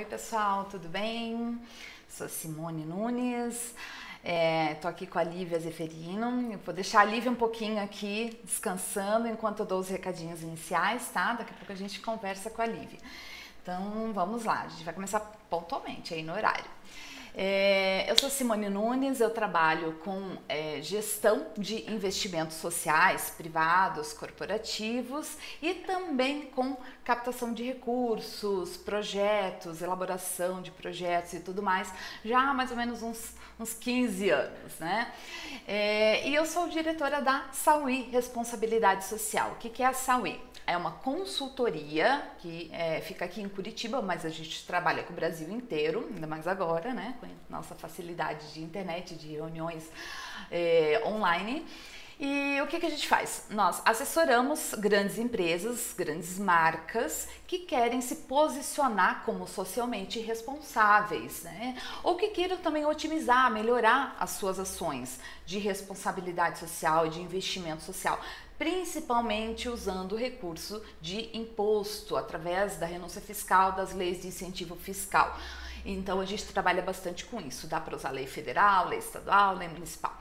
Oi pessoal, tudo bem? Sou Simone Nunes, tô aqui com a Lívia Zeferino. Eu vou deixar a Lívia um pouquinho aqui descansando enquanto eu dou os recadinhos iniciais, tá? Daqui a pouco a gente conversa com a Lívia. Então vamos lá, a gente vai começar pontualmente aí no horário. Eu sou Simone Nunes, eu trabalho com gestão de investimentos sociais, privados, corporativos e também com captação de recursos, projetos, elaboração de projetos e tudo mais, já há mais ou menos uns 15 anos, né? E eu sou diretora da Sauí Responsabilidade Social. O que é a Sauí? É uma consultoria que fica aqui em Curitiba, mas a gente trabalha com o Brasil inteiro, ainda mais agora, né? Com nossa facilidade de internet, de reuniões online. E o que a gente faz? Nós assessoramos grandes empresas, grandes marcas que querem se posicionar como socialmente responsáveis, né? Ou que queiram também otimizar, melhorar as suas ações de responsabilidade social e de investimento social, principalmente usando o recurso de imposto, através da renúncia fiscal, das leis de incentivo fiscal. Então a gente trabalha bastante com isso, dá para usar lei federal, lei estadual, lei municipal.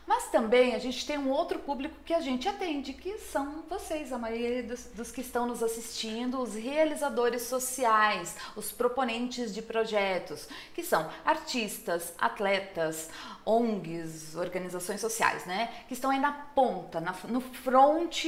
Mas também a gente tem um outro público que a gente atende, que são vocês, a maioria dos que estão nos assistindo, os realizadores sociais, os proponentes de projetos, que são artistas, atletas, ONGs, organizações sociais, né? Que estão aí na ponta, no front,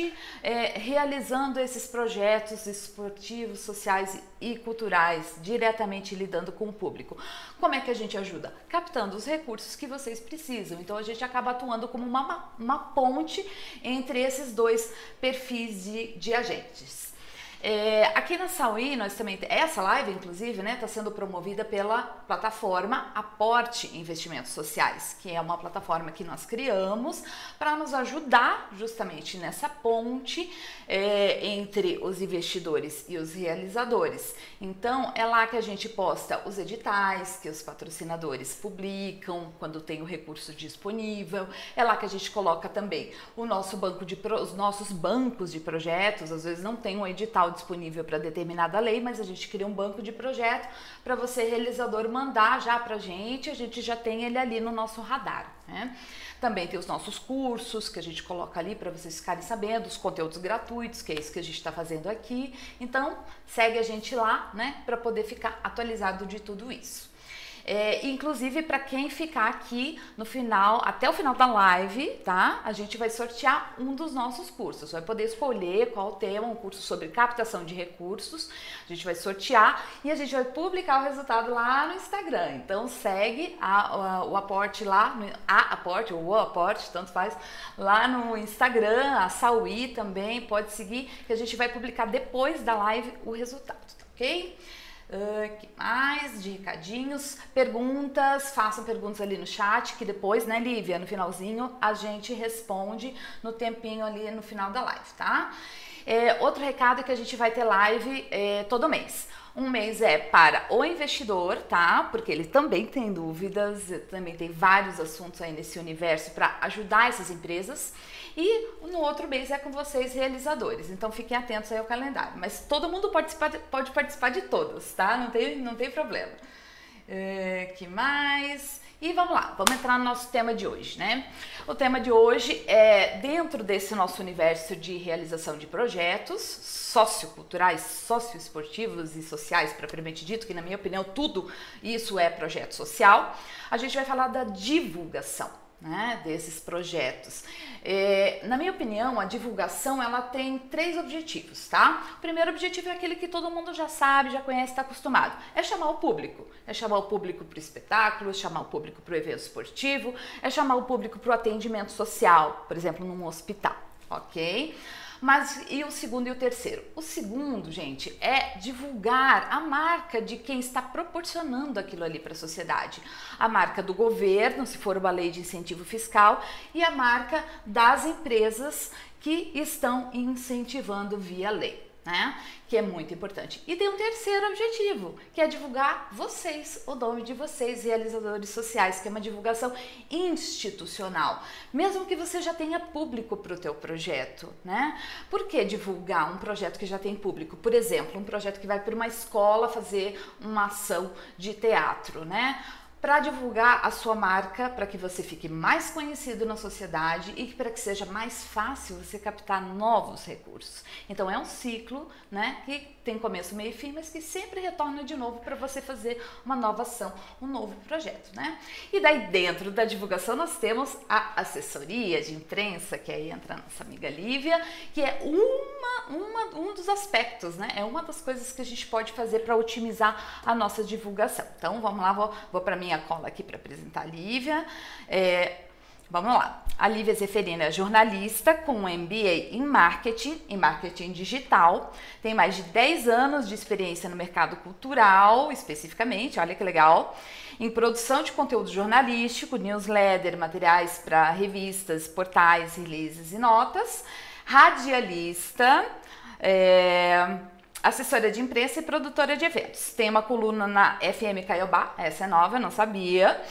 realizando esses projetos esportivos, sociais e culturais, diretamente lidando com o público. Como é que a gente ajuda? Captando os recursos que vocês precisam. Então a gente acaba atuando como uma ponte entre esses dois perfis de agentes. Aqui na Sauí, nós também, essa live inclusive, né, está sendo promovida pela plataforma Aporte Investimentos Sociais, que é uma plataforma que nós criamos para nos ajudar justamente nessa ponte entre os investidores e os realizadores. Então é lá que a gente posta os editais que os patrocinadores publicam quando tem o recurso disponível, é lá que a gente coloca também os nossos bancos de projetos. Às vezes não tem um edital disponível para determinada lei, mas a gente cria um banco de projeto para você, realizador, mandar já para a gente já tem ele ali no nosso radar, né? Também tem os nossos cursos que a gente coloca ali para vocês ficarem sabendo, os conteúdos gratuitos, que é isso que a gente está fazendo aqui. Então segue a gente lá, né, para poder ficar atualizado de tudo isso. Inclusive, para quem ficar aqui no final, até o final da live, tá? A gente vai sortear um dos nossos cursos. Vai poder escolher qual o tema, um curso sobre captação de recursos. A gente vai sortear e a gente vai publicar o resultado lá no Instagram. Então segue o aporte lá, ou o aporte, tanto faz, lá no Instagram, a Sauí também pode seguir, que a gente vai publicar depois da live o resultado, tá ok? Que mais de recadinhos, perguntas, façam perguntas ali no chat, que depois, né, Lívia, no finalzinho a gente responde no tempinho ali no final da live, tá? Outro recado é que a gente vai ter live todo mês. Um mês é para o investidor, tá? Porque ele também tem dúvidas, também tem vários assuntos aí nesse universo para ajudar essas empresas. E no outro mês é com vocês, realizadores. Então fiquem atentos aí ao calendário. Mas todo mundo pode participar de todos, tá? Não tem problema. Que mais? E vamos lá, vamos entrar no nosso tema de hoje, né? O tema de hoje é dentro desse nosso universo de realização de projetos socioculturais, socioesportivos e sociais, propriamente dito, que na minha opinião tudo isso é projeto social. A gente vai falar da divulgação, né, desses projetos. Na minha opinião, a divulgação ela tem 3 objetivos, tá? O primeiro objetivo é aquele que todo mundo já sabe, já conhece, está acostumado. É chamar o público. É chamar o público para o espetáculo, é chamar o público para o evento esportivo, é chamar o público para o atendimento social, por exemplo, num hospital, ok? Mas e o segundo e o terceiro? O segundo, gente, é divulgar a marca de quem está proporcionando aquilo ali para a sociedade. A marca do governo, se for uma lei de incentivo fiscal, e a marca das empresas que estão incentivando via lei. né? Que é muito importante. E tem um terceiro objetivo, que é divulgar vocês, o nome de vocês, realizadores sociais, que é uma divulgação institucional, mesmo que você já tenha público para o teu projeto, né? Por que divulgar um projeto que já tem público? Por exemplo, um projeto que vai para uma escola fazer uma ação de teatro, né? Para divulgar a sua marca, para que você fique mais conhecido na sociedade e para que seja mais fácil você captar novos recursos. Então é um ciclo, né, que tem começo, meio e fim, mas que sempre retorna de novo para você fazer uma nova ação, um novo projeto, né? E daí dentro da divulgação nós temos a assessoria de imprensa, que aí entra a nossa amiga Lívia, que é um dos aspectos, né? É uma das coisas que a gente pode fazer para otimizar a nossa divulgação. Então vamos lá, vou para minha cola aqui para apresentar a Lívia. Vamos lá. A Lívia Zeferino é jornalista com um MBA em marketing digital. Tem mais de 10 anos de experiência no mercado cultural, especificamente, olha que legal, em produção de conteúdo jornalístico, newsletter, materiais para revistas, portais, releases e notas, radialista, assessora de imprensa e produtora de eventos. Tem uma coluna na FM Caiobá, essa é nova, eu não sabia.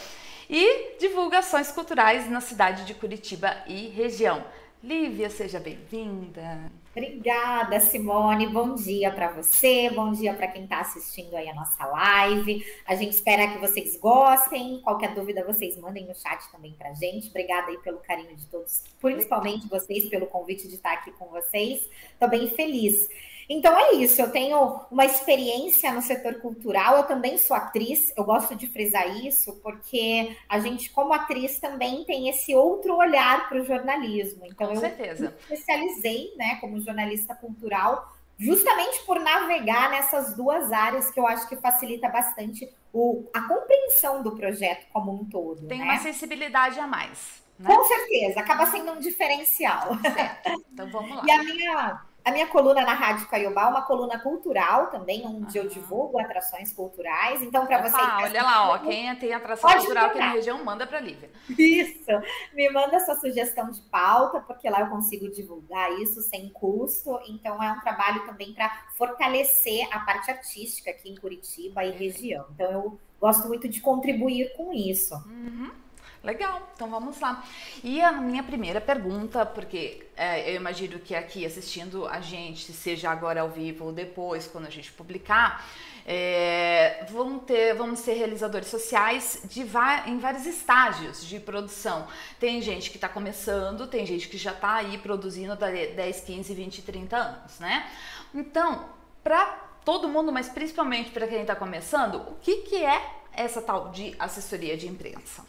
E divulgações culturais na cidade de Curitiba e região. Lívia, seja bem-vinda. Obrigada, Simone. Bom dia para você, bom dia para quem está assistindo aí a nossa live. A gente espera que vocês gostem. Qualquer dúvida, vocês mandem no chat também para a gente. Obrigada aí pelo carinho de todos, principalmente vocês, pelo convite de estar aqui com vocês. Estou bem feliz. Então é isso, eu tenho uma experiência no setor cultural, eu também sou atriz, eu gosto de frisar isso, porque a gente, como atriz, também tem esse outro olhar para o jornalismo. Então com certeza. Eu me especializei, né, como jornalista cultural, justamente por navegar nessas duas áreas que eu acho que facilita bastante a compreensão do projeto como um todo. Tem, né? uma sensibilidade a mais. Né? Com certeza, acaba sendo um diferencial. Certo. Então vamos lá. E a minha coluna na Rádio Caiobá é uma coluna cultural também, onde eu divulgo atrações culturais. Então, para você... olha lá, ó, quem tem atração cultural aqui na região, manda para a Lívia. Isso, me manda sua sugestão de pauta, porque lá eu consigo divulgar isso sem custo. Então, é um trabalho também para fortalecer a parte artística aqui em Curitiba e região. Então, eu gosto muito de contribuir com isso. Legal, então vamos lá. E a minha primeira pergunta, porque eu imagino que aqui assistindo a gente, seja agora ao vivo ou depois, quando a gente publicar, vamos ser realizadores sociais em vários estágios de produção. Tem gente que está começando, tem gente que já está aí produzindo há 10, 15, 20, 30 anos, né? Então, para todo mundo, mas principalmente para quem está começando, o que é essa tal de assessoria de imprensa?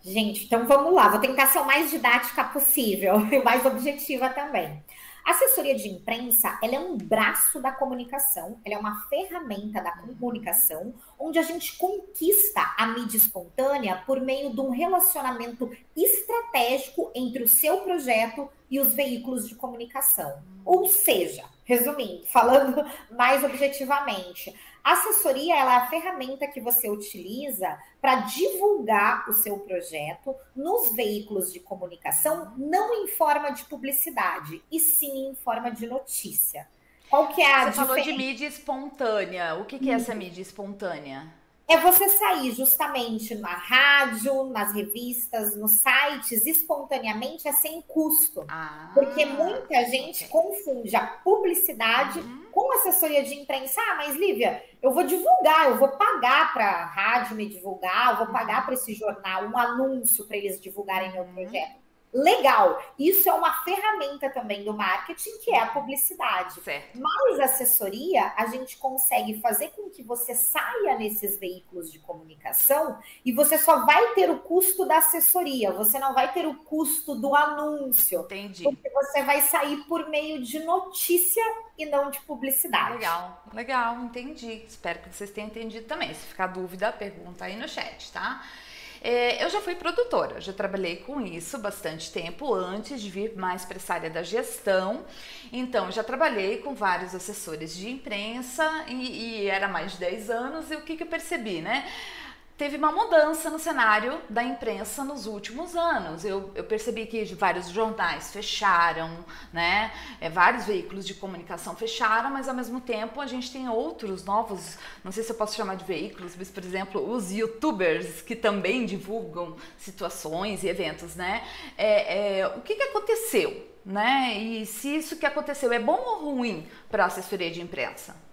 Gente, então vamos lá, vou tentar ser o mais didática possível e mais objetiva também. A assessoria de imprensa, ela é um braço da comunicação, ela é uma ferramenta da comunicação, onde a gente conquista a mídia espontânea por meio de um relacionamento estratégico entre o seu projeto e os veículos de comunicação. Ou seja, resumindo, falando mais objetivamente, a assessoria ela é a ferramenta que você utiliza para divulgar o seu projeto nos veículos de comunicação, não em forma de publicidade, e sim em forma de notícia. Qual que é a diferença? Você falou de mídia espontânea. O que é essa mídia espontânea? É você sair justamente na rádio, nas revistas, nos sites, espontaneamente, é sem custo. Porque muita gente confunde a publicidade com assessoria de imprensa. Mas Lívia, eu vou divulgar, eu vou pagar para a rádio me divulgar, eu vou pagar para esse jornal um anúncio para eles divulgarem meu projeto. Legal, isso é uma ferramenta também do marketing, que é a publicidade. Certo. Mas assessoria, a gente consegue fazer com que você saia nesses veículos de comunicação e você só vai ter o custo da assessoria, você não vai ter o custo do anúncio. Entendi. Porque você vai sair por meio de notícia e não de publicidade. Legal, entendi. Espero que vocês tenham entendido também. Se ficar dúvida, pergunta aí no chat, tá? Eu já fui produtora, já trabalhei com isso bastante tempo antes de vir mais para essa área da gestão. Então, já trabalhei com vários assessores de imprensa e era mais de 10 anos. E o que eu percebi, né? teve uma mudança no cenário da imprensa nos últimos anos. Eu percebi que vários jornais fecharam, né? Vários veículos de comunicação fecharam, mas ao mesmo tempo a gente tem outros novos, não sei se eu posso chamar de veículos, mas por exemplo, os YouTubers que também divulgam situações e eventos, né? O que aconteceu, né? E se isso que aconteceu é bom ou ruim para a assessoria de imprensa?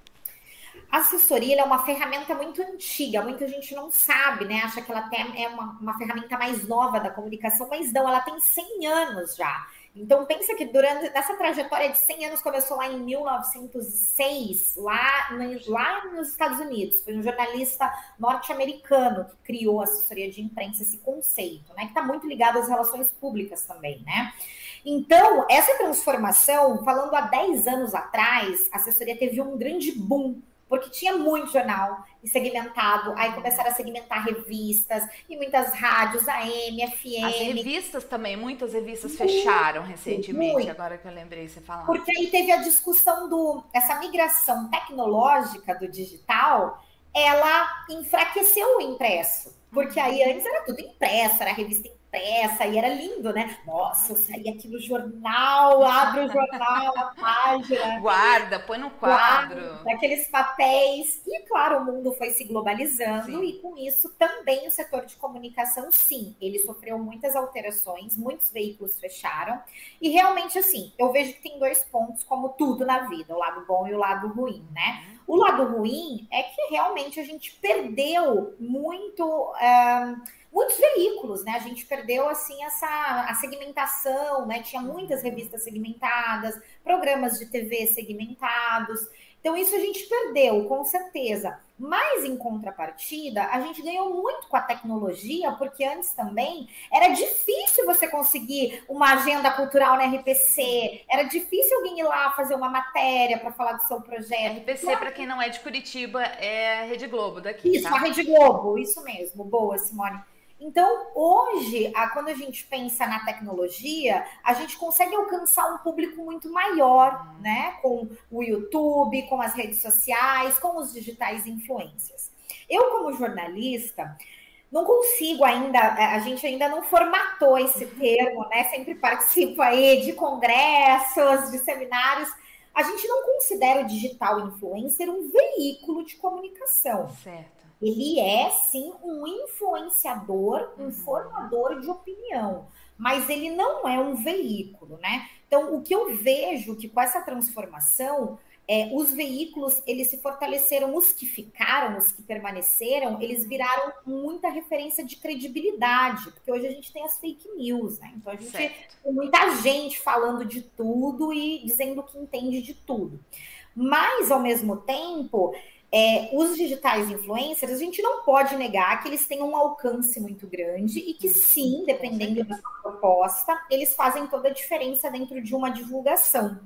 A assessoria é uma ferramenta muito antiga, muita gente não sabe, né? Acha que ela é uma ferramenta mais nova da comunicação, mas não, ela tem 100 anos já. Então, pensa que durante essa trajetória de 100 anos, começou lá em 1906, lá nos Estados Unidos. Foi um jornalista norte-americano que criou a assessoria de imprensa, esse conceito, né? Que está muito ligado às relações públicas também, né? Então, essa transformação, falando há 10 anos atrás, a assessoria teve um grande boom, porque tinha muito jornal segmentado, aí começaram a segmentar revistas, e muitas rádios, AM, FM. As revistas também, muitas revistas fecharam recentemente, agora que eu lembrei você falar. Porque aí teve a discussão essa migração tecnológica do digital, ela enfraqueceu o impresso. Porque aí antes era tudo impresso, era revista impressa, e era lindo, né? Nossa, eu saí aqui no jornal, abre o jornal, a página. Guarda, põe no quadro. Aqueles papéis. E, claro, o mundo foi se globalizando, sim. E com isso também o setor de comunicação, sim, ele sofreu muitas alterações, muitos veículos fecharam. E realmente, assim, eu vejo que tem 2 pontos, como tudo na vida, o lado bom e o lado ruim, né? O lado ruim é que realmente a gente perdeu muitos veículos, né? A gente perdeu, assim, a segmentação, né? Tinha muitas revistas segmentadas, programas de TV segmentados. Então, isso a gente perdeu, com certeza. Mas, em contrapartida, a gente ganhou muito com a tecnologia, porque antes também era difícil você conseguir uma agenda cultural na RPC, era difícil alguém ir lá fazer uma matéria para falar do seu projeto. RPC, para quem não é de Curitiba, é a Rede Globo daqui, isso, tá? A Rede Globo, isso mesmo. Boa, Simone. Então, hoje, quando a gente pensa na tecnologia, a gente consegue alcançar um público muito maior, né? Com o YouTube, com as redes sociais, com os digitais influencers. Eu, como jornalista, não consigo ainda, a gente ainda não formatou esse termo, né? Sempre participo aí de congressos, de seminários. A gente não considera o digital influencer um veículo de comunicação. Certo. Ele é, sim, um influenciador, um formador de opinião, mas ele não é um veículo, né? Então, o que eu vejo que com essa transformação, os veículos, eles se fortaleceram, os que ficaram, os que permaneceram, eles viraram muita referência de credibilidade, porque hoje a gente tem as fake news, né? Então, a gente tem muita gente falando de tudo e dizendo que entende de tudo. Mas, ao mesmo tempo, os digitais influencers, a gente não pode negar que eles têm um alcance muito grande e que sim, dependendo da sua proposta, eles fazem toda a diferença dentro de uma divulgação.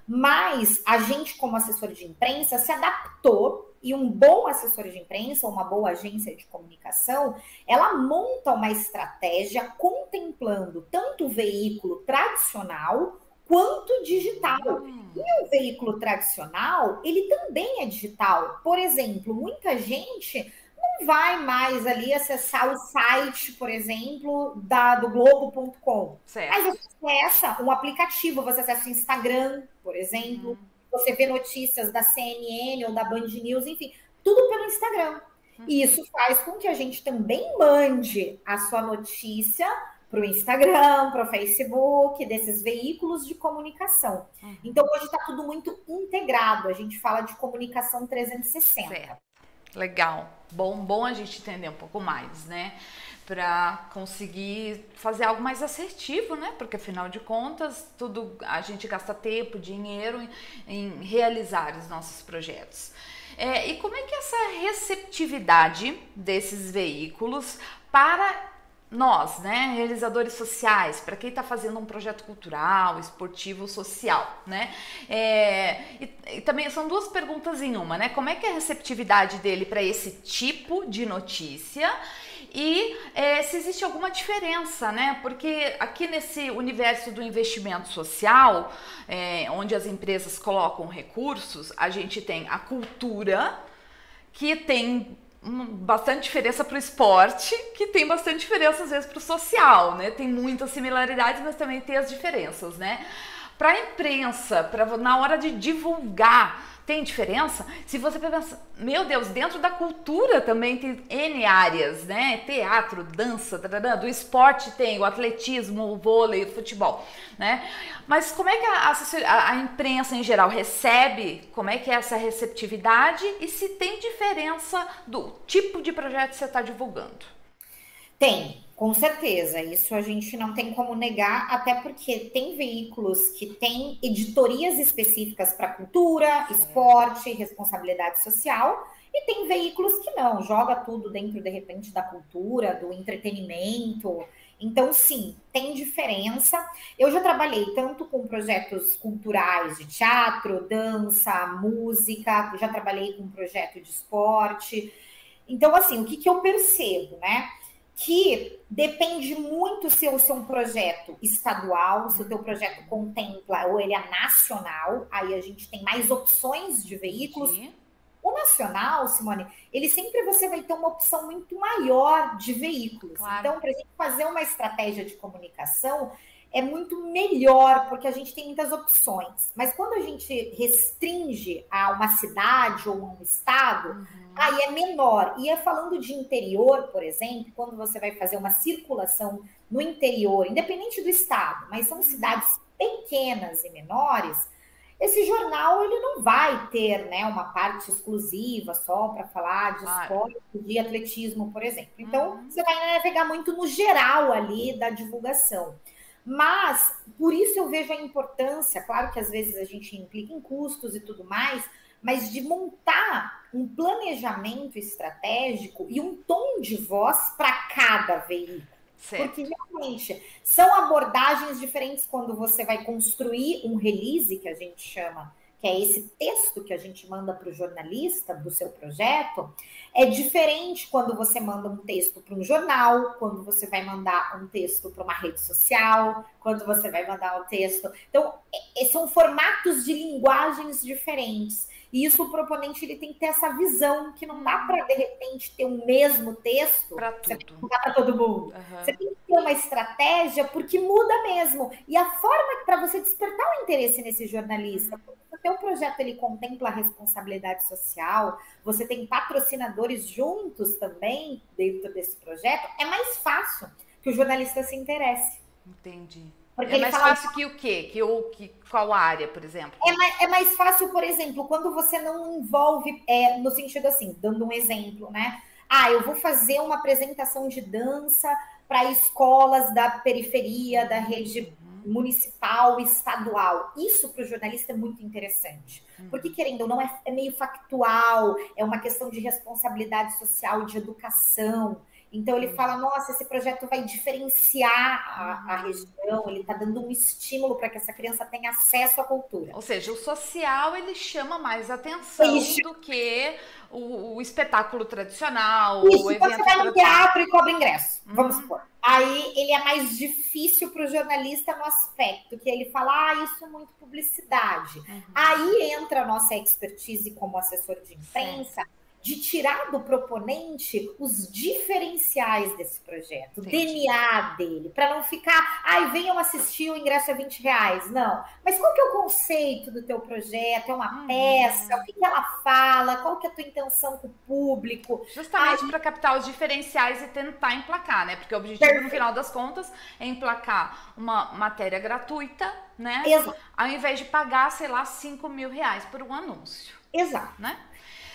Mas a gente, como assessor de imprensa, se adaptou, e um bom assessor de imprensa, ou uma boa agência de comunicação, ela monta uma estratégia contemplando tanto o veículo tradicional quanto digital. E o veículo tradicional, ele também é digital. Por exemplo, muita gente não vai mais ali acessar o site, por exemplo, do Globo.com. Mas você acessa um aplicativo, você acessa o Instagram, por exemplo, você vê notícias da CNN ou da Band News, enfim, tudo pelo Instagram. E isso faz com que a gente também mande a sua notícia para o Instagram, para o Facebook, desses veículos de comunicação. Então, hoje está tudo muito integrado. A gente fala de comunicação 360. Certo. Legal. Bom a gente entender um pouco mais, né? Para conseguir fazer algo mais assertivo, né? Porque, afinal de contas, a gente gasta tempo, dinheiro em realizar os nossos projetos. E como é que é essa receptividade desses veículos para nós, né, realizadores sociais, para quem está fazendo um projeto cultural, esportivo, social, né? E também são 2 perguntas em uma, né? Como é que é a receptividade dele para esse tipo de notícia? E se existe alguma diferença, né? Porque aqui nesse universo do investimento social, onde as empresas colocam recursos, a gente tem a cultura, que tem bastante diferença para o esporte, que tem bastante diferença às vezes para o social, né? Tem muitas similaridades, mas também tem as diferenças, né? Para a imprensa, na hora de divulgar, tem diferença? Se você pensa, meu Deus, dentro da cultura também tem N áreas, né? Teatro, dança, do esporte tem o atletismo, o vôlei, o futebol, né? Mas como é que a imprensa em geral recebe? Como é que é essa receptividade? E se tem diferença do tipo de projeto que você está divulgando? Tem, com certeza. Isso a gente não tem como negar, até porque tem veículos que têm editorias específicas para cultura, esporte, responsabilidade social, e tem veículos que não, joga tudo dentro, de repente, da cultura, do entretenimento. Então, sim, tem diferença. Eu já trabalhei tanto com projetos culturais de teatro, dança, música, já trabalhei com projeto de esporte. Então, assim, o que eu percebo, né? Que depende muito se o seu projeto estadual, se o teu projeto contempla ou ele é nacional, aí a gente tem mais opções de veículos. O nacional, Simone, ele sempre você vai ter uma opção muito maior de veículos. Claro. Então, para a gente fazer uma estratégia de comunicação, é muito melhor, porque a gente tem muitas opções. Mas quando a gente restringe a uma cidade ou um estado, aí é menor. E falando de interior, por exemplo, quando você vai fazer uma circulação no interior, independente do estado, mas são cidades pequenas e menores, esse jornal ele não vai ter, né, uma parte exclusiva só para falar de esporte, de atletismo, por exemplo. Então, você vai navegar muito no geral ali da divulgação. Mas, por isso eu vejo a importância, claro que às vezes a gente implica em custos e tudo mais, mas de montar um planejamento estratégico e um tom de voz para cada veículo. Certo. Porque realmente são abordagens diferentes quando você vai construir um release, que a gente chama, que é esse texto que a gente manda para o jornalista do seu projeto, é diferente quando você manda um texto para um jornal, quando você vai mandar um texto para uma rede social, quando você vai mandar um texto. Então, são formatos de linguagens diferentes. E isso o proponente ele tem que ter essa visão, que não dá para, de repente, ter um mesmo texto para todo mundo. Você tem que ter uma estratégia, porque muda mesmo. E a forma para você despertar o interesse nesse jornalista, porque o teu projeto ele contempla a responsabilidade social, você tem patrocinadores juntos também dentro desse projeto, é mais fácil que o jornalista se interesse. Entendi. Porque é mais fácil que o quê? Qual área, por exemplo? É mais fácil, por exemplo, quando você não envolve, no sentido assim, dando um exemplo, né? Eu vou fazer uma apresentação de dança para escolas da periferia, da rede municipal, estadual. Isso para o jornalista é muito interessante. Porque, querendo ou não, é meio factual, é uma questão de responsabilidade social, de educação. Então, ele fala, nossa, esse projeto vai diferenciar a região, ele está dando um estímulo para que essa criança tenha acesso à cultura. Ou seja, o social, ele chama mais atenção do que o espetáculo tradicional. Isso, o evento você vai no teatro e cobra ingresso, vamos supor. Aí, ele é mais difícil para o jornalista no aspecto que ele fala, isso é muito publicidade. Aí entra a nossa expertise como assessor de imprensa, de tirar do proponente os diferenciais desse projeto, o DNA dele, para não ficar, venham assistir, o ingresso é R$20. Não, mas qual que é o conceito do teu projeto? É uma peça? O que ela fala? Qual que é a tua intenção com o público? Justamente para captar os diferenciais e tentar emplacar, né? Porque o objetivo, no final das contas, é emplacar uma matéria gratuita, né? Exato. Ao invés de pagar, sei lá, R$5.000 por um anúncio. Exato. Né?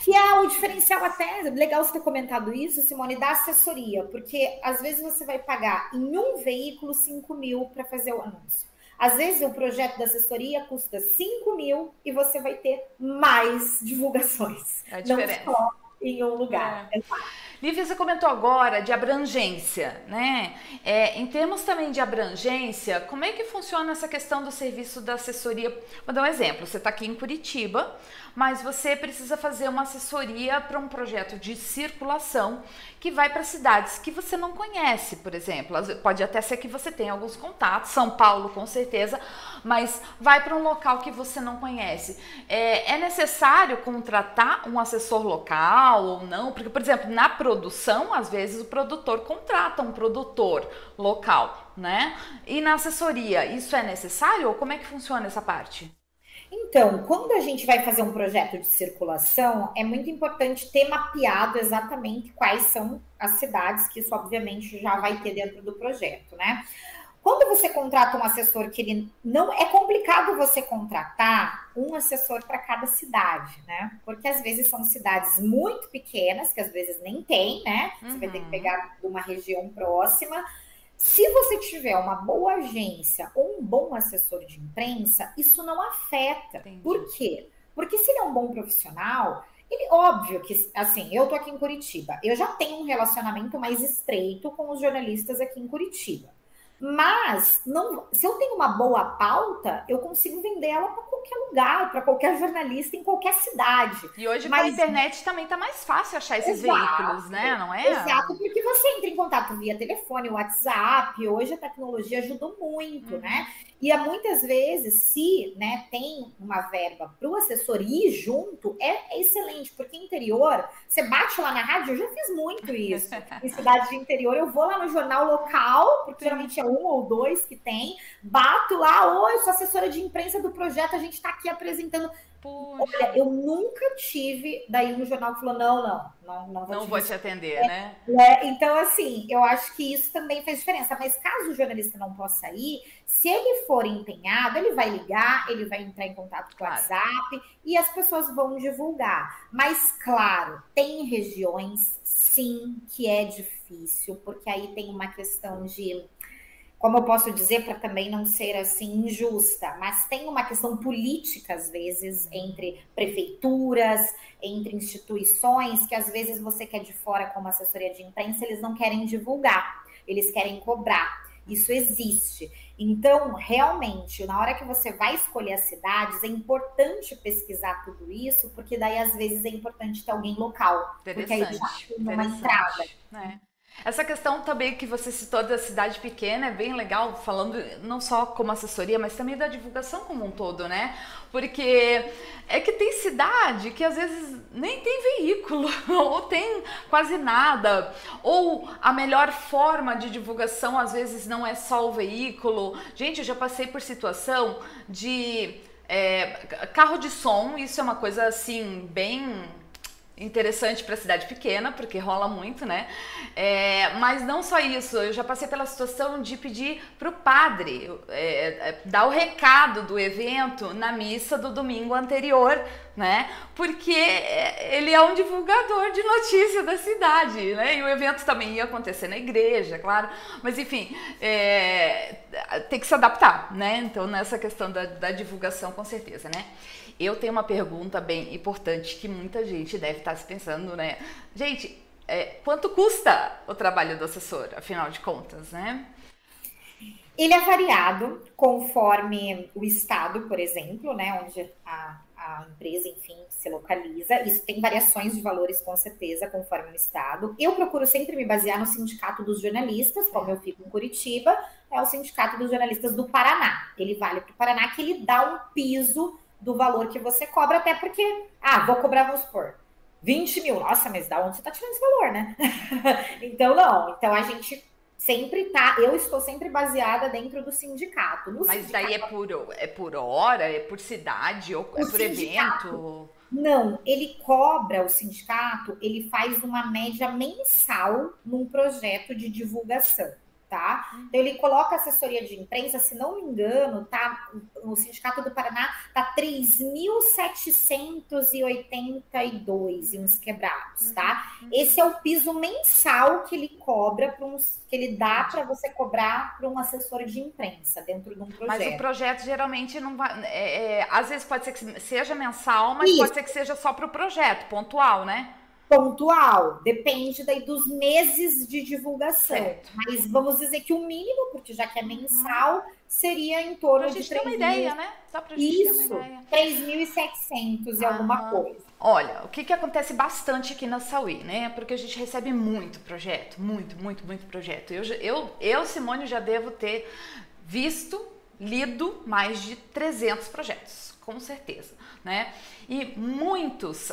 Que é o diferencial até, legal você ter comentado isso, Simone, da assessoria, porque às vezes você vai pagar em um veículo 5 mil para fazer o anúncio. Às vezes o projeto da assessoria custa 5 mil e você vai ter mais divulgações. É a diferença. Não só em um lugar. Lívia, você comentou agora de abrangência, né? Em termos também de abrangência, como é que funciona essa questão do serviço da assessoria? Vou dar um exemplo, você está aqui em Curitiba, mas você precisa fazer uma assessoria para um projeto de circulação que vai para cidades que você não conhece, por exemplo. Pode até ser que você tenha alguns contatos, São Paulo com certeza, mas vai para um local que você não conhece. É necessário contratar um assessor local ou não? Porque, por exemplo, na produção, às vezes o produtor contrata um produtor local, né? E na assessoria, isso é necessário ou como é que funciona essa parte? Então, quando a gente vai fazer um projeto de circulação, é muito importante ter mapeado exatamente quais são as cidades, que isso obviamente já vai ter dentro do projeto, né? Quando você contrata um assessor que ele não é complicado você contratar um assessor para cada cidade, né? Porque às vezes são cidades muito pequenas, que às vezes nem tem, né? Você vai ter que pegar de uma região próxima. Se você tiver uma boa agência ou um bom assessor de imprensa, isso não afeta. Entendi. Por quê? Porque se ele é um bom profissional, ele, óbvio que, assim, eu tô aqui em Curitiba, eu já tenho um relacionamento mais estreito com os jornalistas aqui em Curitiba. Mas, não, se eu tenho uma boa pauta, eu consigo vender ela para qualquer lugar, para qualquer jornalista em qualquer cidade. E hoje com a internet também tá mais fácil achar esses veículos, né? Não é? Exato, porque você entra em contato via telefone, WhatsApp, hoje a tecnologia ajudou muito, né? E muitas vezes, se né, tem uma verba para o assessor ir junto, é excelente, porque interior, você bate lá na rádio, eu já fiz muito isso. Em cidade de interior, eu vou lá no jornal local, porque geralmente é um ou dois que tem, bato lá, oi, sou assessora de imprensa do projeto, a gente está aqui apresentando. Puxa. Olha, eu nunca tive daí um jornal que falou, não vou te atender, né? Então, assim, eu acho que isso também faz diferença. Mas caso o jornalista não possa ir, se ele for empenhado, ele vai ligar, ele vai entrar em contato com o WhatsApp e as pessoas vão divulgar. Mas, claro, tem regiões, sim, que é difícil, porque aí tem uma questão de... Como eu posso dizer, para também não ser assim injusta, mas tem uma questão política, às vezes, entre prefeituras, entre instituições, que às vezes você que é de fora como assessoria de imprensa, eles não querem divulgar, eles querem cobrar. Isso existe. Então, realmente, na hora que você vai escolher as cidades, é importante pesquisar tudo isso, porque daí, às vezes, é importante ter alguém local. Porque aí já tem uma entrada. Essa questão também que você citou da cidade pequena é bem legal, falando não só como assessoria, mas também da divulgação como um todo, né? Porque é que tem cidade que às vezes nem tem veículo, ou tem quase nada, ou a melhor forma de divulgação às vezes não é só o veículo. Gente, eu já passei por situação de carro de som, isso é uma coisa assim, bem... interessante para cidade pequena, porque rola muito, né? Mas não só isso, eu já passei pela situação de pedir para o padre dar o recado do evento na missa do domingo anterior, né? Porque ele é um divulgador de notícia da cidade, né? E o evento também ia acontecer na igreja, claro, mas enfim, tem que se adaptar, né? Então, nessa questão da divulgação, com certeza, né? Eu tenho uma pergunta bem importante que muita gente deve estar se pensando, né? Gente, quanto custa o trabalho do assessor, afinal de contas, né? Ele é variado conforme o estado, por exemplo, né? Onde a empresa, enfim, se localiza. Isso tem variações de valores, com certeza, conforme o estado. Eu procuro sempre me basear no Sindicato dos Jornalistas, como eu fico em Curitiba, é o Sindicato dos Jornalistas do Paraná. Ele vale para o Paraná, que ele dá um piso do valor que você cobra, até porque, vou cobrar, vamos supor, 20 mil. Nossa, mas da onde você tá tirando esse valor, né? Então, não. Então, a gente sempre eu estou sempre baseada dentro do sindicato. Mas daí é por hora, é por cidade, ou é por evento? Não, ele cobra, o sindicato, ele faz uma média mensal num projeto de divulgação. Tá? Então, ele coloca assessoria de imprensa, se não me engano, tá? O Sindicato do Paraná tá 3.782 e uns quebrados, tá? Esse é o piso mensal que ele cobra, que ele dá para você cobrar para um assessor de imprensa dentro de um projeto. Mas o projeto geralmente não vai... às vezes pode ser que seja mensal, mas pode ser que seja só para o projeto, pontual, né? Pontual, depende daí dos meses de divulgação. Certo. Mas vamos dizer que o mínimo, porque já que é mensal, seria em torno de 3.000. Pra gente ter uma ideia, né? Só pra gente ter uma ideia. 3.700 e alguma coisa. Olha, o que acontece bastante aqui na Sauí, né? Porque a gente recebe muito projeto, muito projeto. Eu, Simone, já devo ter visto, lido mais de 300 projetos, com certeza, né? E muitos,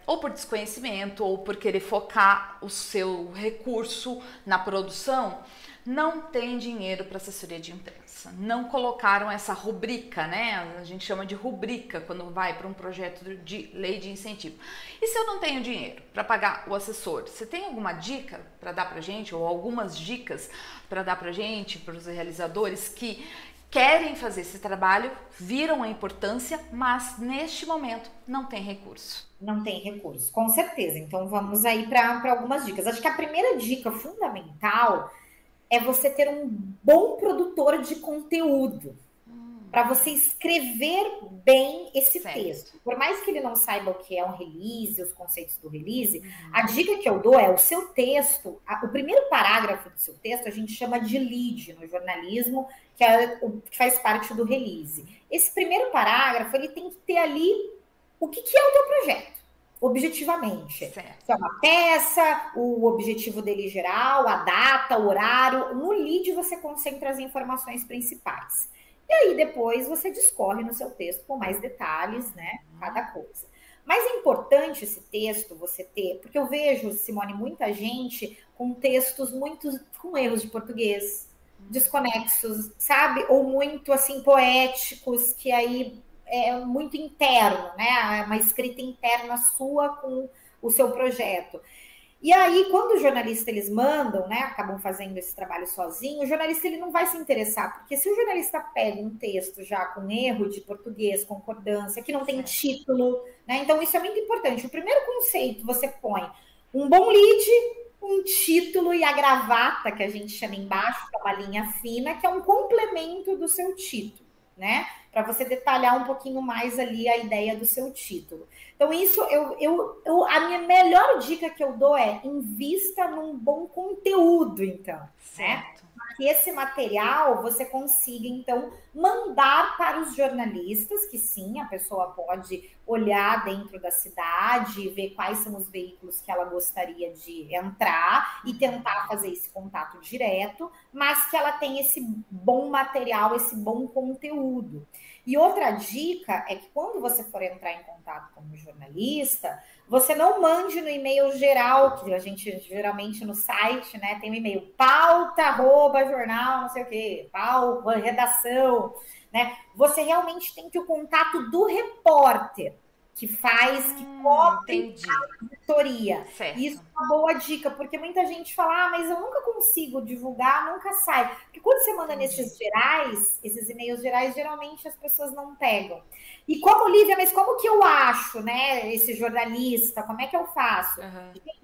ou por desconhecimento, ou por querer focar o seu recurso na produção, não tem dinheiro para assessoria de imprensa. Não colocaram essa rubrica, né? A gente chama de rubrica quando vai para um projeto de lei de incentivo. E se eu não tenho dinheiro para pagar o assessor, você tem alguma dica para dar para gente, ou algumas dicas para dar para gente, para os realizadores que querem fazer esse trabalho, viram a importância, mas neste momento não tem recurso? Não tem recurso, com certeza. Então vamos aí para algumas dicas. Acho que a primeira dica fundamental é você ter um bom produtor de conteúdo, para você escrever bem esse texto. Por mais que ele não saiba o que é um release, os conceitos do release, a dica que eu dou é o seu texto, o primeiro parágrafo do seu texto a gente chama de lead no jornalismo, que faz parte do release. Esse primeiro parágrafo, ele tem que ter ali o que é o teu projeto, objetivamente. Certo. Que é uma peça, o objetivo dele geral, a data, o horário. No lead você concentra as informações principais. E aí depois você discorre no seu texto com mais detalhes, né? Cada coisa. Mas é importante esse texto você ter, porque eu vejo, Simone, muita gente com textos com erros de português, desconexos, sabe? Ou muito assim poéticos, que aí é muito interno, né? Uma escrita interna sua com o seu projeto. E aí, quando o jornalista eles mandam, né, acabam fazendo esse trabalho sozinho, o jornalista ele não vai se interessar, porque se o jornalista pega um texto já com erro de português, concordância, que não tem título, né, então isso é muito importante. O primeiro conceito, você põe um bom lead, um título e a gravata, que a gente chama embaixo, que é uma linha fina, que é um complemento do seu título, né, para você detalhar um pouquinho mais ali a ideia do seu título. Então, isso, a minha melhor dica que eu dou é invista num bom conteúdo, então, certo, né? Que esse material você consiga, então, mandar para os jornalistas, que sim, a pessoa pode olhar dentro da cidade e ver quais são os veículos que ela gostaria de entrar e tentar fazer esse contato direto, mas que ela tem esse bom material, esse bom conteúdo. E outra dica é que quando você for entrar em contato como jornalista, você não mande no e-mail geral, que a gente geralmente no site, né, tem um e-mail pauta@jornal, não sei o quê, pauta, redação, né? Você realmente tem que ter o contato do repórter, que cobre a editoria. Isso é uma boa dica, porque muita gente fala, mas eu nunca consigo divulgar, nunca sai. Porque quando você manda nesses gerais, esses e-mails gerais, geralmente as pessoas não pegam. E como, Lívia, mas como que eu acho, né, esse jornalista, como é que eu faço?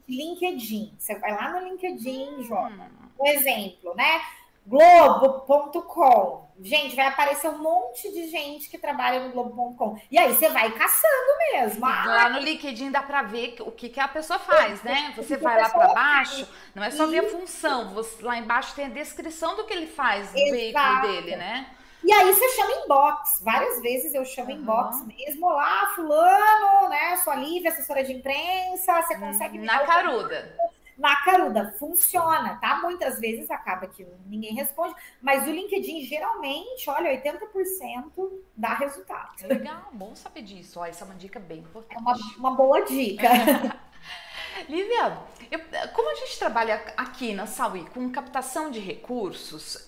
LinkedIn. Você vai lá no LinkedIn, joga. Um exemplo, né? Globo.com. Gente, vai aparecer um monte de gente que trabalha no Globo.com. E aí você vai caçando mesmo. Lá no LinkedIn dá para ver o que a pessoa faz, né? Você vai lá para baixo, não é só ver a função. Lá embaixo tem a descrição do que ele faz no veículo dele, né? E aí você chama inbox. Várias vezes eu chamo inbox mesmo. Olá, fulano, né? Sou a Lívia, assessora de imprensa. Você consegue... Na caruda. Na caruda, funciona, tá? Muitas vezes acaba que ninguém responde, mas o LinkedIn geralmente, olha, 80% dá resultado. Legal, bom saber disso. Olha, essa é uma dica bem importante. É uma boa dica. Lívia, como a gente trabalha aqui na Sauí com captação de recursos,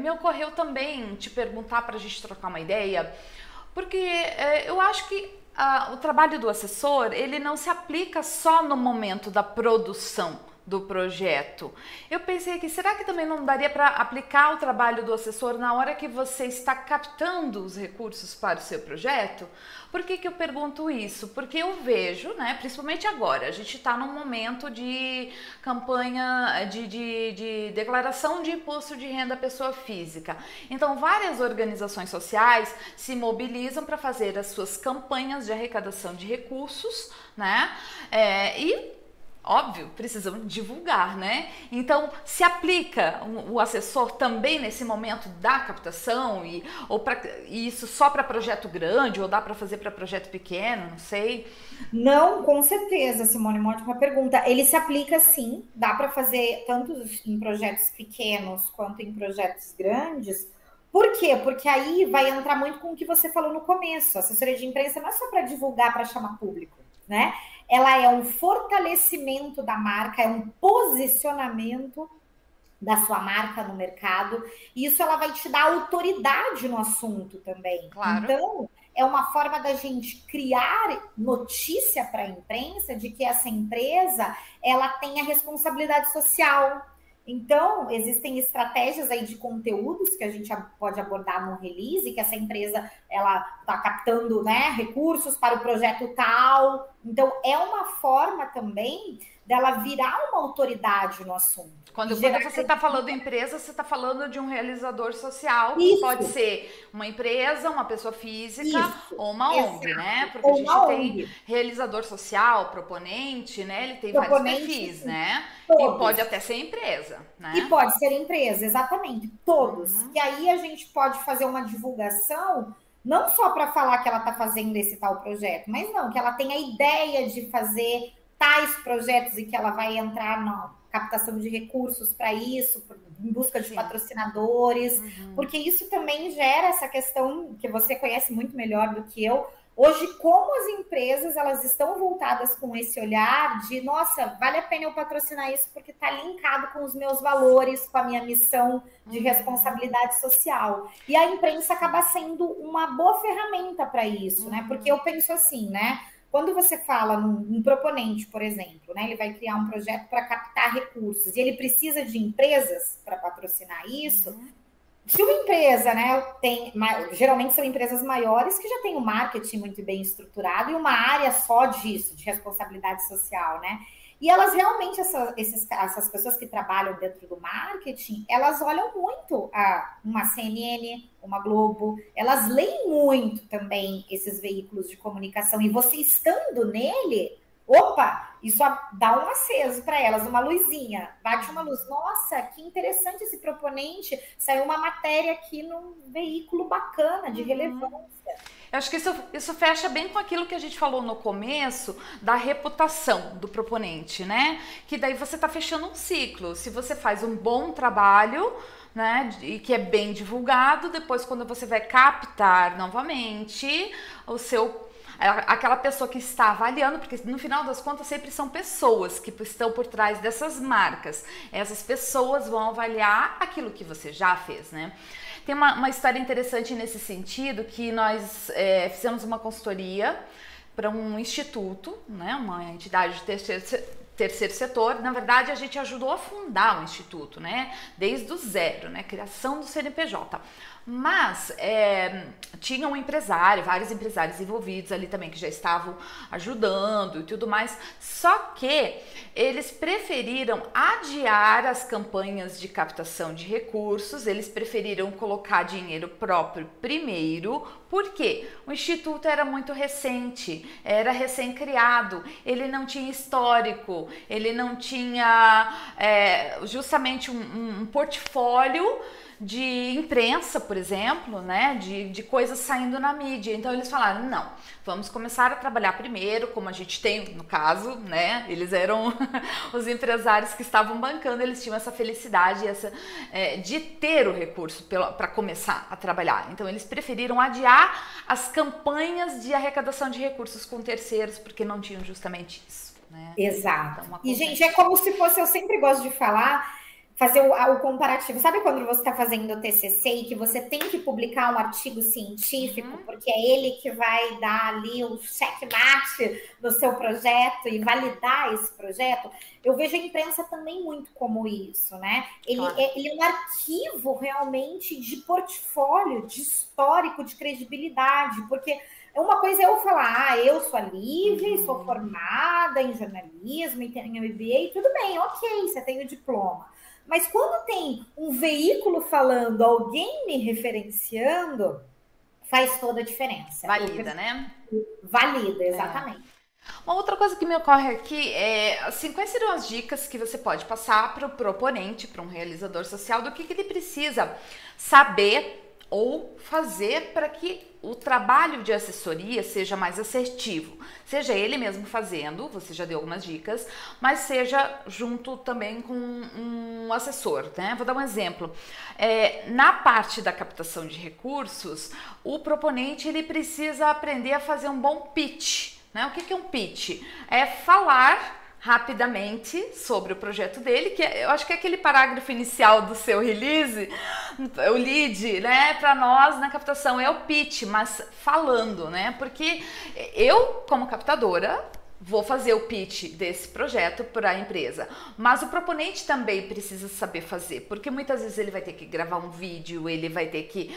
me ocorreu também te perguntar para a gente trocar uma ideia, porque eu acho que o trabalho do assessor, ele não se aplica só no momento da produção do projeto. Eu pensei aqui, será que também não daria para aplicar o trabalho do assessor na hora que você está captando os recursos para o seu projeto? Por que que eu pergunto isso? Porque eu vejo, né, principalmente agora, a gente está num momento de campanha de declaração de imposto de renda à pessoa física. Então, várias organizações sociais se mobilizam para fazer as suas campanhas de arrecadação de recursos, né? Óbvio, precisam divulgar, né? Então, se aplica o assessor também nesse momento da captação e isso só para projeto grande ou dá para fazer para projeto pequeno, não sei. Não, com certeza, Simone, uma ótima pergunta. Ele se aplica sim, dá para fazer tanto em projetos pequenos quanto em projetos grandes. Por quê? Porque aí vai entrar muito com o que você falou no começo. A assessoria de imprensa não é só para divulgar, para chamar público, né? Ela é um fortalecimento da marca, é um posicionamento da sua marca no mercado, e isso ela vai te dar autoridade no assunto também. Claro. Então, é uma forma da gente criar notícia para a imprensa de que essa empresa ela tem a responsabilidade social. Então, existem estratégias aí de conteúdos que a gente pode abordar no release, que essa empresa ela está captando, né, recursos para o projeto tal. Então, é uma forma também dela virar uma autoridade no assunto. Quando você está falando empresa, você está falando de um realizador social, que pode ser uma empresa, uma pessoa física ou uma ONG, né? Porque a gente tem realizador social, proponente, né? Ele tem vários perfis, né? E pode até ser empresa, né? E pode ser empresa, exatamente, todos. E aí a gente pode fazer uma divulgação, não só para falar que ela está fazendo esse tal projeto, mas não, que ela tem a ideia de fazer tais projetos e que ela vai entrar na captação de recursos para isso, em busca de patrocinadores, porque isso também gera essa questão que você conhece muito melhor do que eu. Hoje, como as empresas elas estão voltadas com esse olhar de, nossa, vale a pena eu patrocinar isso porque está linkado com os meus valores, com a minha missão de responsabilidade social. E a imprensa acaba sendo uma boa ferramenta para isso, né? Porque eu penso assim, né? Quando você fala num proponente, por exemplo, né, ele vai criar um projeto para captar recursos e ele precisa de empresas para patrocinar isso. Se uma empresa, né, geralmente são empresas maiores que já têm um marketing muito bem estruturado e uma área só disso, de responsabilidade social, né? E elas realmente, essas pessoas que trabalham dentro do marketing, elas olham muito uma CNN, uma Globo, elas leem muito também esses veículos de comunicação. E você estando nele, opa, isso dá um aceso para elas, uma luzinha, bate uma luz. Nossa, que interessante esse proponente, saiu uma matéria aqui num veículo bacana, de relevância. Eu acho que isso fecha bem com aquilo que a gente falou no começo da reputação do proponente, né? Que daí você está fechando um ciclo. Se você faz um bom trabalho, né, e que é bem divulgado, depois quando você vai captar novamente aquela pessoa que está avaliando, porque no final das contas sempre são pessoas que estão por trás dessas marcas. Essas pessoas vão avaliar aquilo que você já fez, né? Tem uma história interessante nesse sentido, que nós fizemos uma consultoria para um instituto, né, uma entidade de terceiro setor. Na verdade, a gente ajudou a fundar o instituto, né, desde o zero, né, criação do CNPJ. Mas tinha um empresário, vários empresários envolvidos ali também que já estavam ajudando e tudo mais, só que eles preferiram adiar as campanhas de captação de recursos, eles preferiram colocar dinheiro próprio primeiro, porque o Instituto era muito recente, era recém-criado, ele não tinha histórico, ele não tinha justamente um portfólio de imprensa, por exemplo, né, de coisas saindo na mídia. Então eles falaram, não, vamos começar a trabalhar primeiro, como a gente tem no caso, né, eles eram os empresários que estavam bancando, eles tinham essa felicidade de ter o recurso para começar a trabalhar. Então eles preferiram adiar as campanhas de arrecadação de recursos com terceiros, porque não tinham justamente isso, né? Exato. Então, e gente, é como se fosse, eu sempre gosto de falar, fazer o comparativo. Sabe quando você está fazendo o TCC e que você tem que publicar um artigo científico, porque é ele que vai dar ali o checkmate no seu projeto e validar esse projeto? Eu vejo a imprensa também muito como isso, né? Ele é um arquivo realmente de portfólio, de histórico, de credibilidade, porque uma coisa é eu falar, eu sou a Lívia, sou formada em jornalismo e tenho MBA, tudo bem, ok, você tem o diploma. Mas quando tem um veículo falando, alguém me referenciando, faz toda a diferença. Valida, né? Valida, exatamente. Uma outra coisa que me ocorre aqui é, assim, quais seriam as dicas que você pode passar para o proponente, para um realizador social, do que ele precisa saber ou fazer para que o trabalho de assessoria seja mais assertivo. Seja ele mesmo fazendo, você já deu algumas dicas, mas seja junto também com um assessor, né? Vou dar um exemplo. Na parte da captação de recursos, o proponente ele precisa aprender a fazer um bom pitch, né? O que é um pitch? É falar rapidamente sobre o projeto dele, que eu acho que é aquele parágrafo inicial do seu release, o lead, né, para nós na captação é o pitch, mas falando, né, porque eu, como captadora, vou fazer o pitch desse projeto para a empresa, mas o proponente também precisa saber fazer, porque muitas vezes ele vai ter que gravar um vídeo, ele vai ter que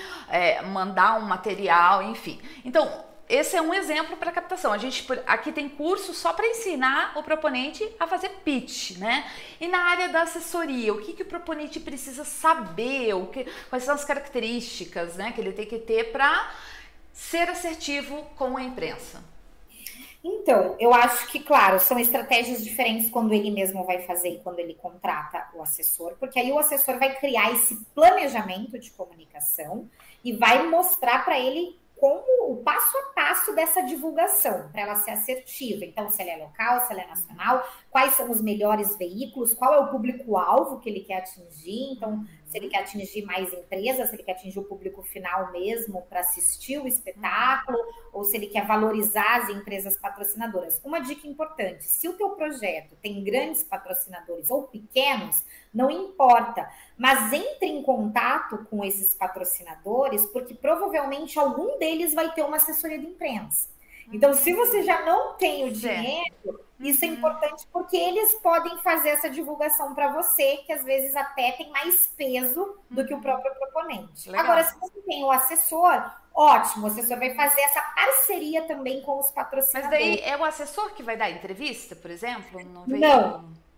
mandar um material, enfim. Então, esse é um exemplo para captação. A gente aqui tem curso só para ensinar o proponente a fazer pitch, né? E na área da assessoria, o que o proponente precisa saber, quais são as características, né, que ele tem que ter para ser assertivo com a imprensa? Então, eu acho que, claro, são estratégias diferentes quando ele mesmo vai fazer e quando ele contrata o assessor, porque aí o assessor vai criar esse planejamento de comunicação e vai mostrar para ele como o passo a passo dessa divulgação, para ela ser assertiva. Então, se ela é local, se ela é nacional, quais são os melhores veículos, qual é o público-alvo que ele quer atingir. Então, se ele quer atingir mais empresas, se ele quer atingir o público final mesmo para assistir o espetáculo, ou se ele quer valorizar as empresas patrocinadoras. Uma dica importante, se o teu projeto tem grandes patrocinadores ou pequenos, não importa, mas entre em contato com esses patrocinadores, porque provavelmente algum deles vai ter uma assessoria de imprensa. Então, se você já não tem o dinheiro, isso é importante porque eles podem fazer essa divulgação para você, que às vezes até tem mais peso do que o próprio proponente. Legal. Agora, se você tem o assessor, ótimo, o assessor vai fazer essa parceria também com os patrocinadores. Mas daí é o assessor que vai dar entrevista, por exemplo?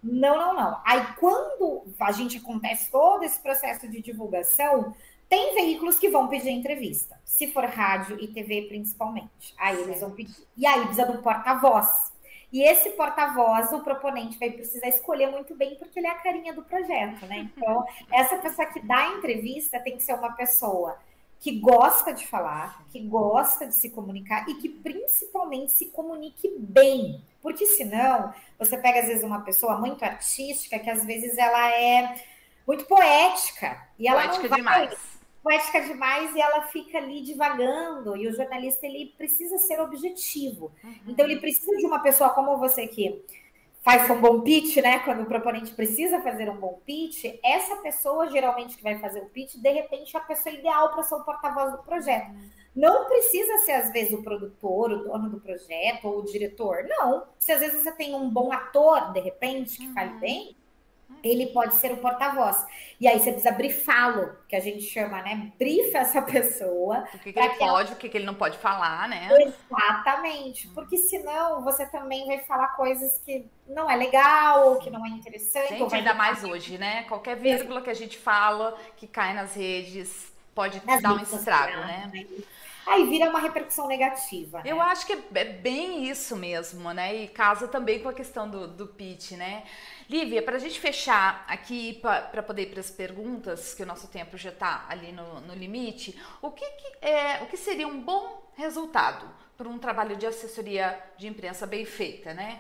Não. Aí, quando a gente acontece todo esse processo de divulgação, tem veículos que vão pedir entrevista, se for rádio e TV principalmente. Aí eles vão pedir. E aí precisa de um porta-voz. E esse porta-voz, o proponente vai precisar escolher muito bem, porque ele é a carinha do projeto, né? Então, essa pessoa que dá a entrevista tem que ser uma pessoa que gosta de falar, que gosta de se comunicar e que principalmente se comunique bem. Porque senão, você pega às vezes uma pessoa muito artística, que às vezes ela é muito poética. E ela poética demais. Poética demais e ela fica ali divagando, e o jornalista ele precisa ser objetivo. Então ele precisa de uma pessoa como você que faz um bom pitch, né? Quando o proponente precisa fazer um bom pitch, essa pessoa geralmente que vai fazer o pitch, de repente é a pessoa ideal para ser o porta-voz do projeto. Não precisa ser às vezes o produtor, o dono do projeto ou o diretor, não. Se às vezes você tem um bom ator, de repente, que fale bem, ele pode ser o porta-voz. E aí você precisa brifá-lo, que a gente chama, né? Brifa essa pessoa. O que ele pode, o que ele não pode falar, né? Exatamente. Porque senão você também vai falar coisas que não é legal, ou que não é interessante. Gente, ainda mais hoje, né? Qualquer vírgula que a gente fala, que cai nas redes, pode dar um estrago, né? Aí vira uma repercussão negativa. Eu acho que é bem isso mesmo, né? E casa também com a questão do pitch, né? Lívia, para a gente fechar aqui, para poder ir para as perguntas, que o nosso tempo já está ali no limite, o que seria um bom resultado para um trabalho de assessoria de imprensa bem feita, né?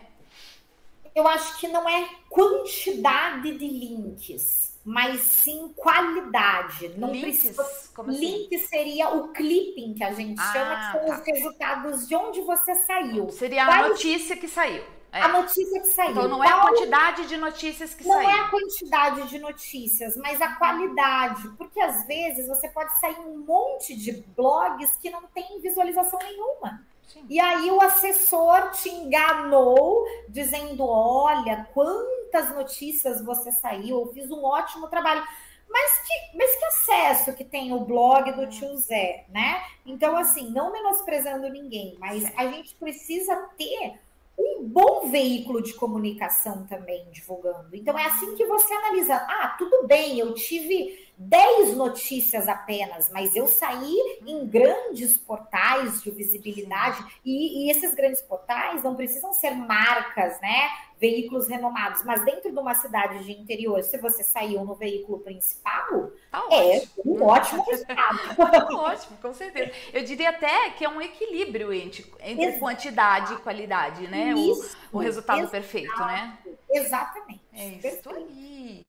Eu acho que não é quantidade de links, mas sim qualidade. Não links? Precisa... Como assim? Link seria o clipping que a gente chama, que são os resultados de onde você saiu. Seria a notícia que saiu. A notícia que saiu. Então não é a quantidade de notícias que saiu. Não é a quantidade de notícias, mas a qualidade. Porque às vezes você pode sair um monte de blogs que não tem visualização nenhuma. Sim. E aí o assessor te enganou, dizendo, olha, quantas notícias você saiu, eu fiz um ótimo trabalho. Mas que acesso que tem o blog do tio Zé, né? Então, assim, não menosprezando ninguém, mas a gente precisa ter um bom veículo de comunicação também divulgando. Então, é assim que você analisa. Ah, tudo bem, eu tive 10 notícias apenas, mas eu saí em grandes portais de visibilidade, e esses grandes portais não precisam ser marcas, né? Veículos renomados, mas dentro de uma cidade de interior, se você saiu no veículo principal, é um ótimo resultado. Ótimo, com certeza. Eu diria até que é um equilíbrio entre quantidade e qualidade, né? O resultado perfeito, né? Exatamente. É isso aí.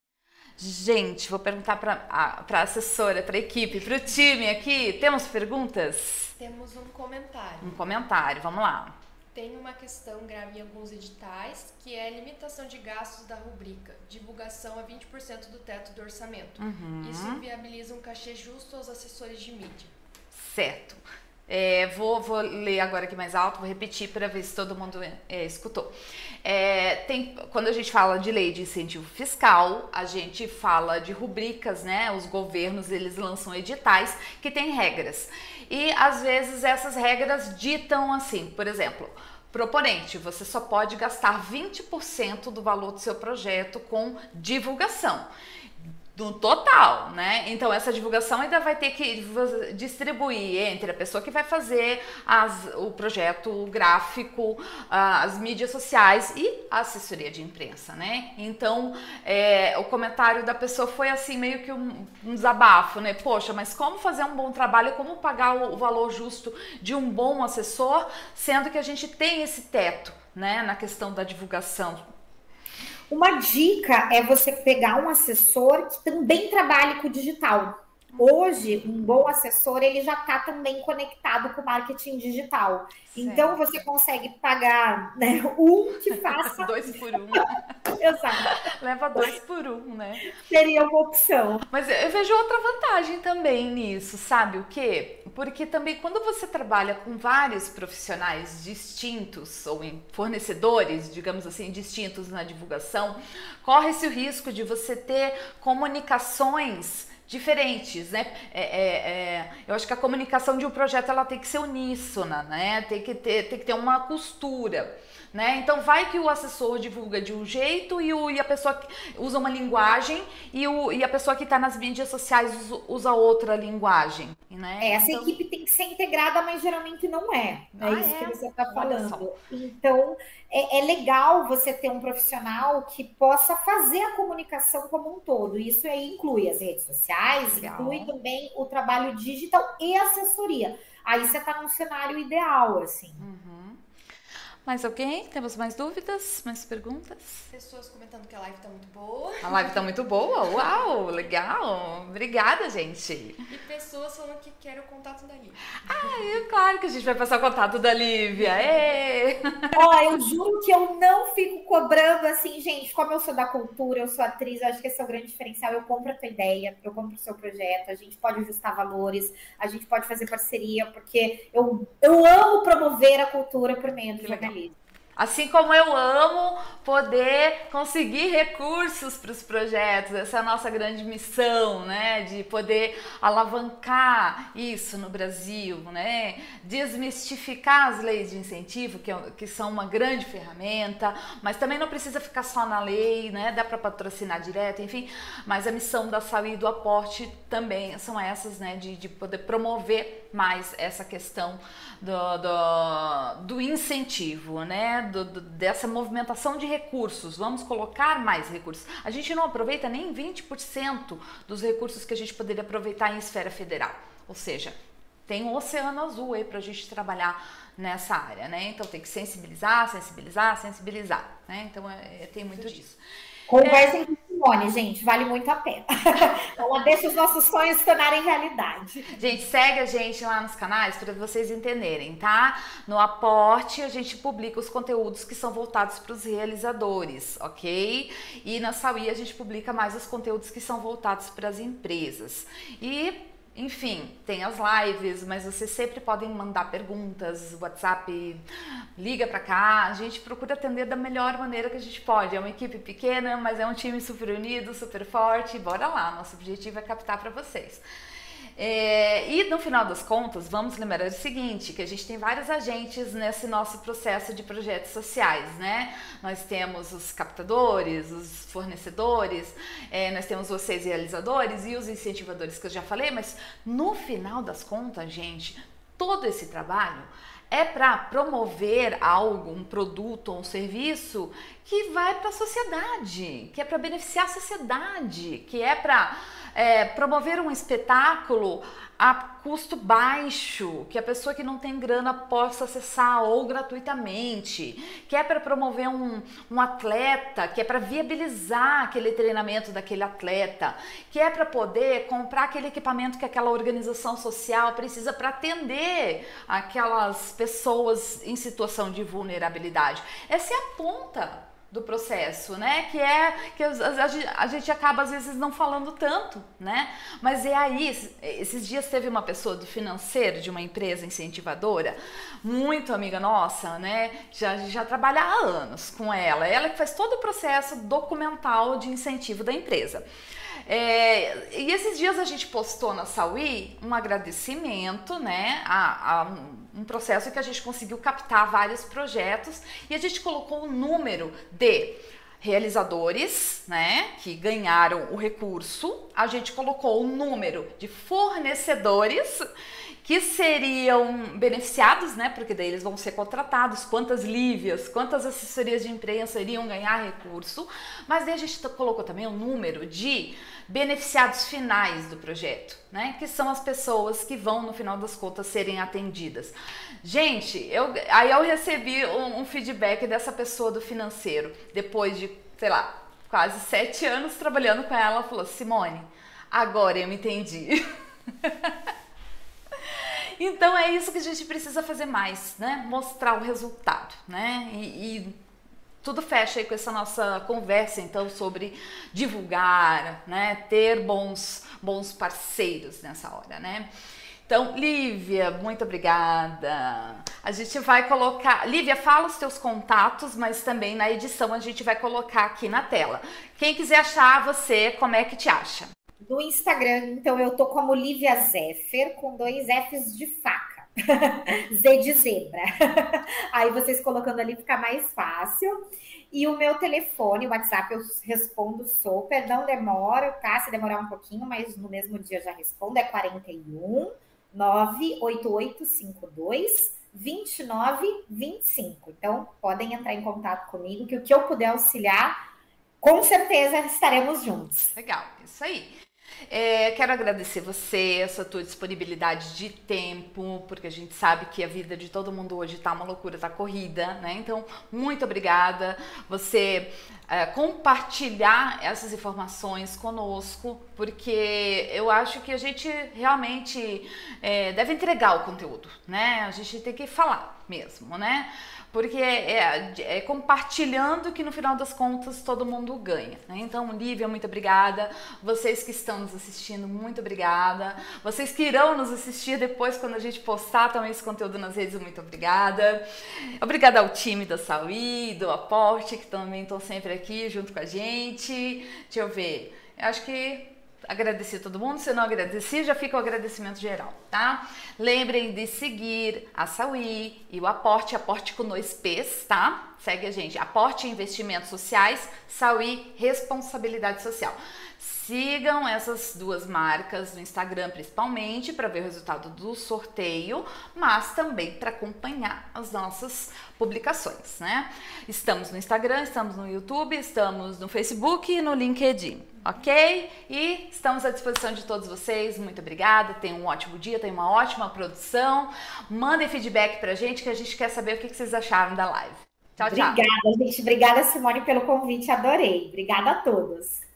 Gente, vou perguntar para a assessora, para a equipe, para o time aqui. Temos perguntas? Temos um comentário. Um comentário, vamos lá. Tem uma questão grave em alguns editais, que é a limitação de gastos da rubrica, divulgação a 20% do teto do orçamento. Isso inviabiliza um cachê justo aos assessores de mídia. Certo. Vou ler agora aqui mais alto, vou repetir para ver se todo mundo escutou. Quando a gente fala de lei de incentivo fiscal, a gente fala de rubricas, né? Os governos, eles lançam editais que têm regras. E, às vezes, essas regras ditam assim, por exemplo, proponente, você só pode gastar 20% do valor do seu projeto com divulgação. No total, né? Então essa divulgação ainda vai ter que distribuir entre a pessoa que vai fazer o projeto gráfico, as mídias sociais e a assessoria de imprensa, né? Então o comentário da pessoa foi assim meio que um desabafo, né? Poxa, mas como fazer um bom trabalho, como pagar o valor justo de um bom assessor, sendo que a gente tem esse teto, né? Na questão da divulgação. Uma dica é você pegar um assessor que também trabalhe com o digital. Hoje, um bom assessor, ele já está também conectado com o marketing digital. Certo. Então, você consegue pagar, né, um que faça... 2 por 1. Exato. Leva 2 por 1, né? Seria uma opção. Mas eu vejo outra vantagem também nisso, sabe o quê? Porque também quando você trabalha com vários profissionais distintos, ou fornecedores, digamos assim, distintos na divulgação, corre-se o risco de você ter comunicações diferentes, né? Eu acho que a comunicação de um projeto ela tem que ser uníssona, né? Tem que ter uma costura, né? Então vai que o assessor divulga de um jeito e a pessoa usa uma linguagem e a pessoa que está nas mídias sociais usa outra linguagem, né? Essa equipe tem que ser integrada, mas geralmente não é. É isso que você está falando. Então é legal você ter um profissional que possa fazer a comunicação como um todo. Isso aí inclui as redes sociais, inclui também o trabalho digital e assessoria. Aí você está num cenário ideal, assim. Mais alguém? Temos mais dúvidas? Mais perguntas? Pessoas comentando que a live tá muito boa. A live tá muito boa? Uau, legal! Obrigada, gente! E pessoas falando que querem o contato da Lívia. Claro que a gente vai passar o contato da Lívia. Eu juro que eu não fico cobrando assim, gente, como eu sou da cultura, eu sou atriz, eu acho que esse é o grande diferencial. Eu compro a tua ideia, eu compro o seu projeto, a gente pode ajustar valores, a gente pode fazer parceria, porque eu amo promover a cultura por meio do jornalismo. Assim como eu amo poder conseguir recursos para os projetos, essa é a nossa grande missão, né? De poder alavancar isso no Brasil, né? Desmistificar as leis de incentivo, que são uma grande ferramenta, mas também não precisa ficar só na lei, né? Dá para patrocinar direto, enfim. Mas a missão da saúde e do aporte também são essas, né? De poder promover mais essa questão do incentivo, né? Dessa movimentação de recursos. Vamos colocar mais recursos. A gente não aproveita nem 20% dos recursos que a gente poderia aproveitar em esfera federal. Ou seja, tem um oceano azul aí para a gente trabalhar nessa área, né? Então tem que sensibilizar, né? Então tem muito disso. Conversem com Simone, gente, vale muito a pena. Ela deixa os nossos sonhos se tornarem realidade. Gente, segue a gente lá nos canais para vocês entenderem, tá? No Aporte, a gente publica os conteúdos que são voltados para os realizadores, ok? E na Saui, a gente publica mais os conteúdos que são voltados para as empresas. E enfim, tem as lives, mas vocês sempre podem mandar perguntas, WhatsApp, liga pra cá, a gente procura atender da melhor maneira que a gente pode. É uma equipe pequena, mas é um time super unido, super forte, bora lá, nosso objetivo é captar para vocês. E no final das contas, vamos lembrar o seguinte, que a gente tem vários agentes nesse nosso processo de projetos sociais, né? Nós temos os captadores, os fornecedores, nós temos vocês realizadores e os incentivadores que eu já falei, mas no final das contas, gente, todo esse trabalho é para promover algo, um produto ou um serviço que vai para a sociedade, que é para beneficiar a sociedade, que é para promover um espetáculo a custo baixo, que a pessoa que não tem grana possa acessar ou gratuitamente, que é para promover um atleta, que é para viabilizar aquele treinamento daquele atleta, que é para poder comprar aquele equipamento que aquela organização social precisa para atender aquelas pessoas em situação de vulnerabilidade. Essa é a ponta do processo, né? Que a gente acaba às vezes não falando tanto, né? Mas aí, esses dias teve uma pessoa do financeiro de uma empresa incentivadora, muito amiga nossa, né? Já trabalha há anos com ela que faz todo o processo documental de incentivo da empresa. E esses dias a gente postou na Saui um agradecimento, né, a um processo que a gente conseguiu captar vários projetos e a gente colocou o número de realizadores, né, que ganharam o recurso, a gente colocou o número de fornecedores que seriam beneficiados, né, porque daí eles vão ser contratados, quantas lívias, quantas assessorias de imprensa iriam ganhar recurso, mas daí a gente colocou também o número de beneficiados finais do projeto, né, que são as pessoas que vão, no final das contas, serem atendidas. Gente, aí eu recebi um feedback dessa pessoa do financeiro, depois de, sei lá, quase 7 anos trabalhando com ela, ela falou: Simone, agora eu me entendi. Então é isso que a gente precisa fazer mais, né? Mostrar o resultado, né? E tudo fecha aí com essa nossa conversa, então, sobre divulgar, né? Ter bons parceiros nessa hora, né? Então, Lívia, muito obrigada. A gente vai colocar... Lívia, fala os teus contatos, mas também na edição a gente vai colocar aqui na tela. Quem quiser achar você, como é que te acha? No Instagram, então, eu tô como Lívia Zeffer, com 2 Fs de faca. Z de zebra. Aí vocês colocando ali fica mais fácil. E o meu telefone, o WhatsApp, eu respondo super, não demoro, tá? Se demorar um pouquinho, mas no mesmo dia eu já respondo, é 41 98852 2925. Então, podem entrar em contato comigo, que o que eu puder auxiliar, com certeza estaremos juntos. Legal, isso aí. Quero agradecer você, essa tua disponibilidade de tempo, porque a gente sabe que a vida de todo mundo hoje tá uma loucura, tá corrida, né? Então, muito obrigada você compartilhar essas informações conosco, porque eu acho que a gente realmente deve entregar o conteúdo, né? A gente tem que falar mesmo, né? Porque é compartilhando que no final das contas todo mundo ganha, né? Então, Lívia, muito obrigada. Vocês que estão nos assistindo, muito obrigada. Vocês que irão nos assistir depois quando a gente postar também esse conteúdo nas redes, muito obrigada. Obrigada ao time da Saui, do Aporte, que também estão sempre aqui junto com a gente. Deixa eu ver, eu acho que... Agradecer a todo mundo, se eu não agradeci, já fica o agradecimento geral, tá? Lembrem de seguir a Saui e o Aporte com 2 P's, tá? Segue a gente, Aporte Investimentos Sociais, Saui Responsabilidade Social. Sigam essas 2 marcas no Instagram, principalmente, para ver o resultado do sorteio, mas também para acompanhar as nossas publicações, né? Estamos no Instagram, estamos no YouTube, estamos no Facebook e no LinkedIn, ok? E estamos à disposição de todos vocês. Muito obrigada, tenham um ótimo dia, tenham uma ótima produção. Mandem feedback pra gente, que a gente quer saber o que vocês acharam da live. Tchau, tchau. Obrigada, gente. Obrigada, Simone, pelo convite. Adorei. Obrigada a todos.